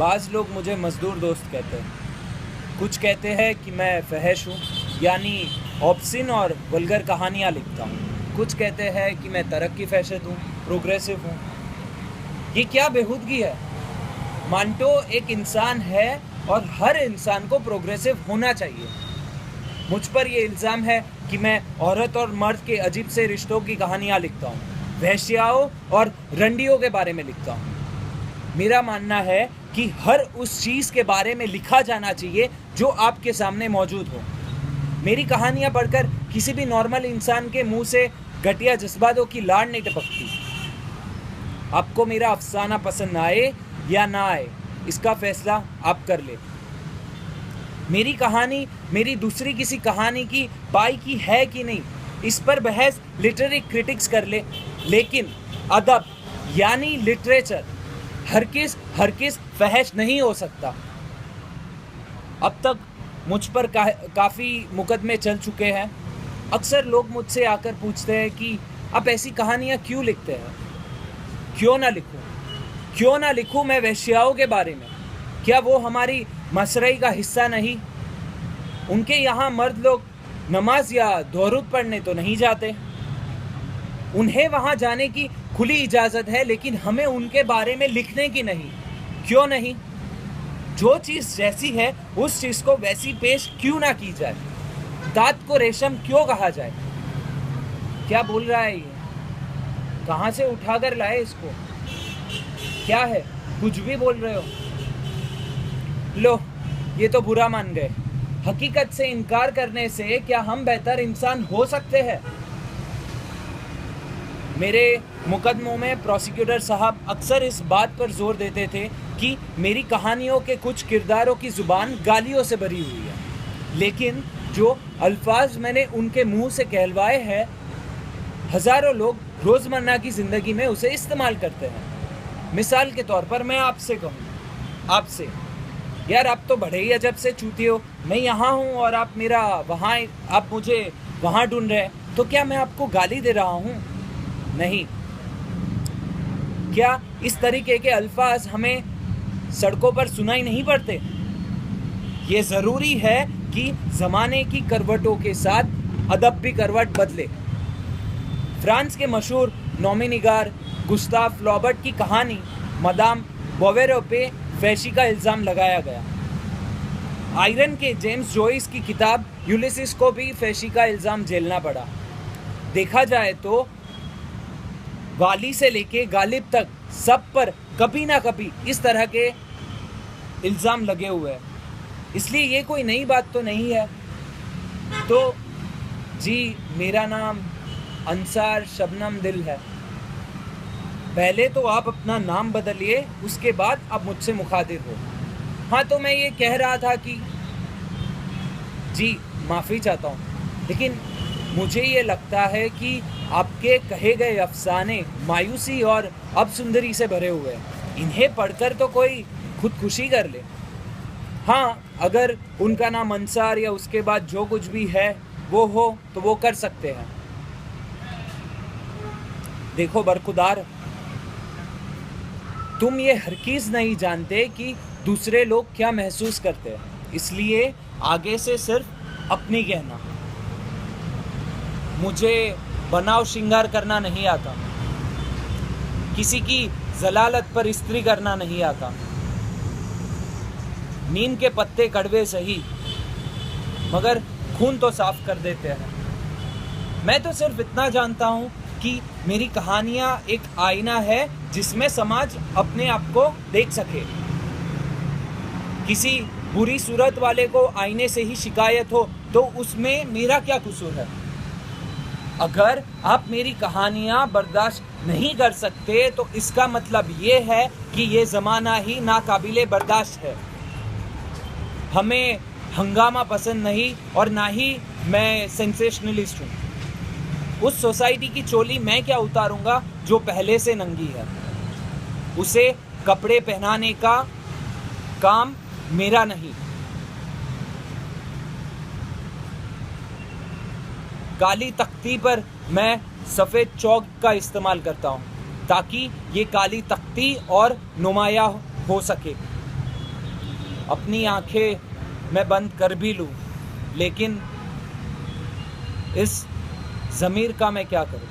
बाज़ लोग मुझे मज़दूर दोस्त कहते हैं। कुछ कहते हैं कि मैं फहश हूँ, यानी ऑब्सिन और वल्गर कहानियाँ लिखता हूँ। कुछ कहते हैं कि मैं तरक्की फैशद हूँ, प्रोग्रेसिव हूँ। ये क्या बेहूदगी है। मांटो एक इंसान है और हर इंसान को प्रोग्रेसिव होना चाहिए। मुझ पर ये इल्ज़ाम है कि मैं औरत और मर्द के अजीब से रिश्तों की कहानियाँ लिखता हूँ, वहशियाओं और रंडियों के बारे में लिखता हूँ। मेरा मानना है कि हर उस चीज़ के बारे में लिखा जाना चाहिए जो आपके सामने मौजूद हो। मेरी कहानियाँ पढ़कर किसी भी नॉर्मल इंसान के मुंह से घटिया जज्बातों की लाड़ नहीं टपकती। आपको मेरा अफसाना पसंद आए या ना आए, इसका फैसला आप कर ले। मेरी कहानी मेरी दूसरी किसी कहानी की पाई की है कि नहीं, इस पर बहस लिटरेरी क्रिटिक्स कर ले, लेकिन अदब यानी लिटरेचर हरगिज़ फहश नहीं हो सकता। अब तक मुझ पर काफ़ी मुकदमे चल चुके हैं। अक्सर लोग मुझसे आकर पूछते हैं कि आप ऐसी कहानियाँ क्यों लिखते हैं। क्यों ना लिखूं मैं वेश्याओं के बारे में। क्या वो हमारी मसरई का हिस्सा नहीं? उनके यहाँ मर्द लोग नमाज या दुरूद पढ़ने तो नहीं जाते। उन्हें वहाँ जाने की खुली इजाज़त है, लेकिन हमें उनके बारे में लिखने की नहीं। क्यों नहीं? जो चीज़ जैसी है उस चीज़ को वैसी पेश क्यों ना की जाए? दांत को रेशम क्यों कहा जाए? क्या बोल रहा है ये? कहाँ से उठाकर लाए इसको? क्या है, कुछ भी बोल रहे हो? लो, ये तो बुरा मान गए। हकीकत से इनकार करने से क्या हम बेहतर इंसान हो सकते हैं? मेरे मुकदमों में प्रोसिक्यूटर साहब अक्सर इस बात पर जोर देते थे कि मेरी कहानियों के कुछ किरदारों की ज़ुबान गालियों से भरी हुई है, लेकिन जो अल्फाज मैंने उनके मुंह से कहलवाए हैं, हज़ारों लोग रोज़मर्रा की ज़िंदगी में उसे इस्तेमाल करते हैं। मिसाल के तौर पर मैं आपसे कहूँ, आपसे, यार आप तो बड़े ही अजब से चूती हो। मैं यहाँ हूँ और आप मुझे वहाँ ढूंढ रहे हैं, तो क्या मैं आपको गाली दे रहा हूँ? नहीं। क्या इस तरीके के अल्फाज हमें सड़कों पर सुनाई नहीं पड़ते? ये ज़रूरी है कि ज़माने की करवटों के साथ अदब भी करवट बदले। फ्रांस के मशहूर नोमिनिगार गुस्ताव फ्लॉबर्ट की कहानी मदाम बोवेरो पे फैशी का इल्ज़ाम लगाया गया। आयरन के जेम्स जॉइस की किताब यूलिसिस को भी फैशी का इल्ज़ाम झेलना पड़ा। देखा जाए तो वाली से लेके गालिब तक सब पर कभी ना कभी इस तरह के इल्ज़ाम लगे हुए हैं, इसलिए ये कोई नई बात तो नहीं है। तो जी, मेरा नाम अंसार शबनम दिल है। पहले तो आप अपना नाम बदलिए, उसके बाद आप मुझसे मुखातिब हो। हाँ, तो मैं ये कह रहा था कि जी, माफ़ी चाहता हूँ, लेकिन मुझे ये लगता है कि आपके कहे गए अफसाने मायूसी और अपसुंदरी से भरे हुए हैं। इन्हें पढ़कर तो कोई खुदकुशी कर ले। हाँ, अगर उनका नाम अंसार या उसके बाद जो कुछ भी है वो हो तो वो कर सकते हैं। देखो बरखुदार, तुम ये हरगिज़ नहीं जानते कि दूसरे लोग क्या महसूस करते हैं, इसलिए आगे से सिर्फ अपनी कहना। मुझे बनाव श्रृंगार करना नहीं आता, किसी की जलालत पर इस्त्री करना नहीं आता। नीम के पत्ते कड़वे सही, मगर खून तो साफ कर देते हैं। मैं तो सिर्फ इतना जानता हूँ कि मेरी कहानियाँ एक आईना है जिसमें समाज अपने आप को देख सके। किसी बुरी सूरत वाले को आईने से ही शिकायत हो तो उसमें मेरा क्या कसूर है? अगर आप मेरी कहानियाँ बर्दाश्त नहीं कर सकते तो इसका मतलब ये है कि ये ज़माना ही नाकाबिले बर्दाश्त है। हमें हंगामा पसंद नहीं और ना ही मैं सेंसेशनलिस्ट हूँ। उस सोसाइटी की चोली मैं क्या उतारूँगा जो पहले से नंगी है। उसे कपड़े पहनाने का काम मेरा नहीं। काली तख्ती पर मैं सफ़ेद चौक का इस्तेमाल करता हूँ ताकि ये काली तख्ती और नुमाया हो सके। अपनी आंखें मैं बंद कर भी लूँ, लेकिन इस ज़मीर का मैं क्या करूँ।